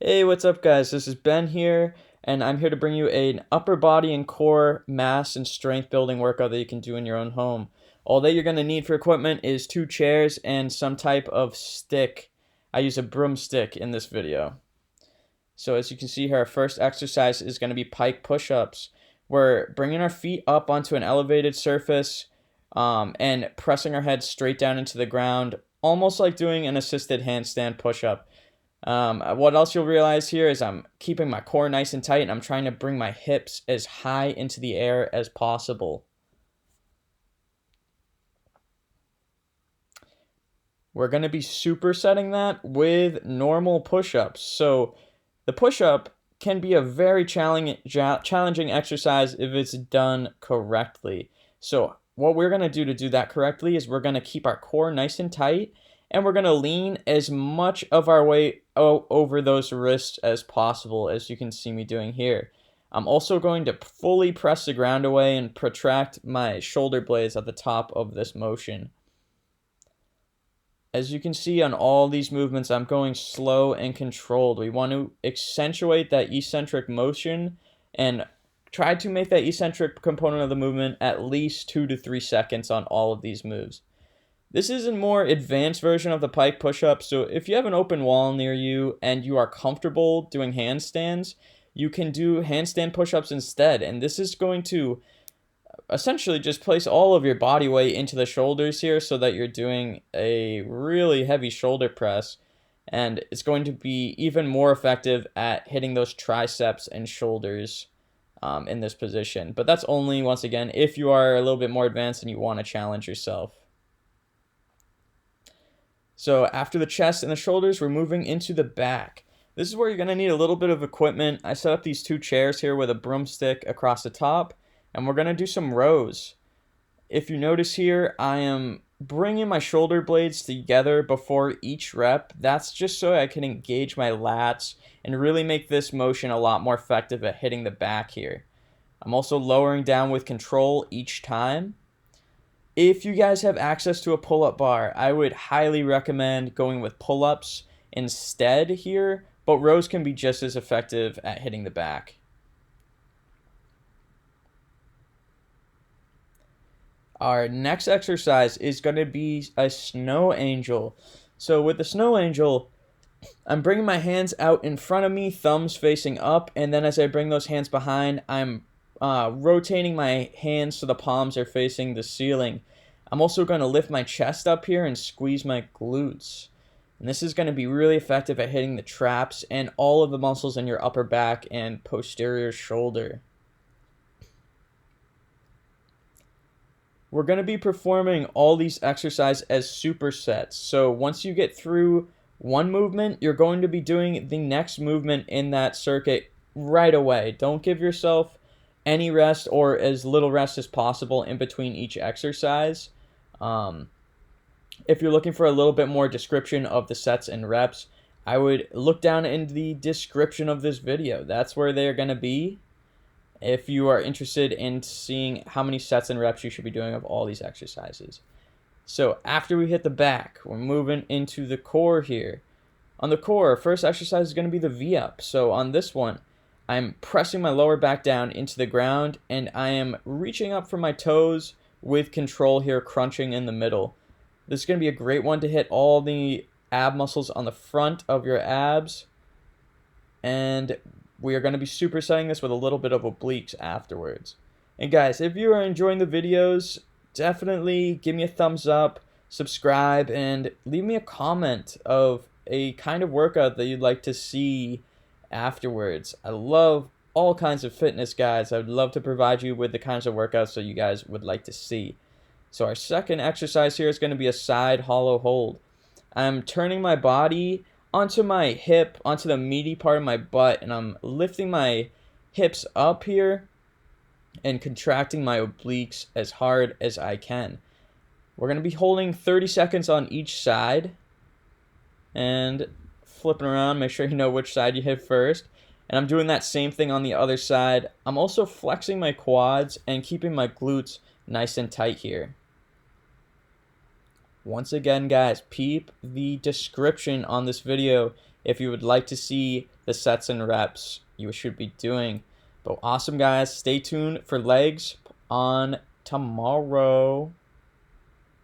Hey, what's up guys? This is Ben here, and I'm here to bring you an upper body and core mass and strength building workout that you can do in your own home. All that you're going to need for equipment is 2 chairs and some type of stick. I use a broomstick in this video. So as you can see here, our first exercise is going to be pike push-ups. We're bringing our feet up onto an elevated surface and pressing our head straight down into the ground, almost like doing an assisted handstand push-up. What else you'll realize here is I'm keeping my core nice and tight, and I'm trying to bring my hips as high into the air as possible. We're going to be supersetting that with normal push-ups. So the push-up can be a very challenging exercise if it's done correctly. So what we're going to do that correctly is we're going to keep our core nice and tight, and we're going to lean as much of our weight over those wrists as possible, as you can see me doing here. I'm also going to fully press the ground away and protract my shoulder blades at the top of this motion. As you can see on all these movements, I'm going slow and controlled. We want to accentuate that eccentric motion and try to make that eccentric component of the movement at least 2 to 3 seconds on all of these moves. This is a more advanced version of the pike push-up, so if you have an open wall near you and you are comfortable doing handstands, you can do handstand push-ups instead, and this is going to essentially just place all of your body weight into the shoulders here so that you're doing a really heavy shoulder press, and it's going to be even more effective at hitting those triceps and shoulders in this position. But that's only, once again, if you are a little bit more advanced and you want to challenge yourself. So after the chest and the shoulders, we're moving into the back. This is where you're going to need a little bit of equipment. I set up these 2 chairs here with a broomstick across the top, and we're going to do some rows. If you notice here, I am bringing my shoulder blades together before each rep. That's just so I can engage my lats and really make this motion a lot more effective at hitting the back here. I'm also lowering down with control each time. If you guys have access to a pull-up bar, I would highly recommend going with pull-ups instead here, but rows can be just as effective at hitting the back. Our next exercise is going to be a snow angel. So with the snow angel, I'm bringing my hands out in front of me, thumbs facing up, and then as I bring those hands behind, I'm rotating my hands so the palms are facing the ceiling. I'm also going to lift my chest up here and squeeze my glutes. And this is going to be really effective at hitting the traps and all of the muscles in your upper back and posterior shoulder. We're going to be performing all these exercises as supersets. So once you get through one movement, you're going to be doing the next movement in that circuit right away. Don't give yourself any rest or as little rest as possible in between each exercise. If you're looking for a little bit more description of the sets and reps, I would look down in the description of this video. That's where they're going to be if you are interested in seeing how many sets and reps you should be doing of all these exercises. So after we hit the back, we're moving into the core here. On the core, first exercise is going to be the V-up. So on this one, I'm pressing my lower back down into the ground, and I am reaching up from my toes with control here, crunching in the middle. This is going to be a great one to hit all the ab muscles on the front of your abs, and we are going to be supersetting this with a little bit of obliques afterwards. And guys, if you are enjoying the videos, definitely give me a thumbs up, subscribe, and leave me a comment of a kind of workout that you'd like to see afterwards. I love all kinds of fitness, guys. I would love to provide you with the kinds of workouts that you guys would like to see. So our second exercise here is going to be a side hollow hold. I'm turning my body onto my hip, onto the meaty part of my butt, and I'm lifting my hips up here and contracting my obliques as hard as I can. We're going to be holding 30 seconds on each side and flipping around, make sure you know which side you hit first. And I'm doing that same thing on the other side. I'm also flexing my quads and keeping my glutes nice and tight here. Once again, guys, peep the description on this video if you would like to see the sets and reps you should be doing. But awesome, guys. Stay tuned for legs on tomorrow.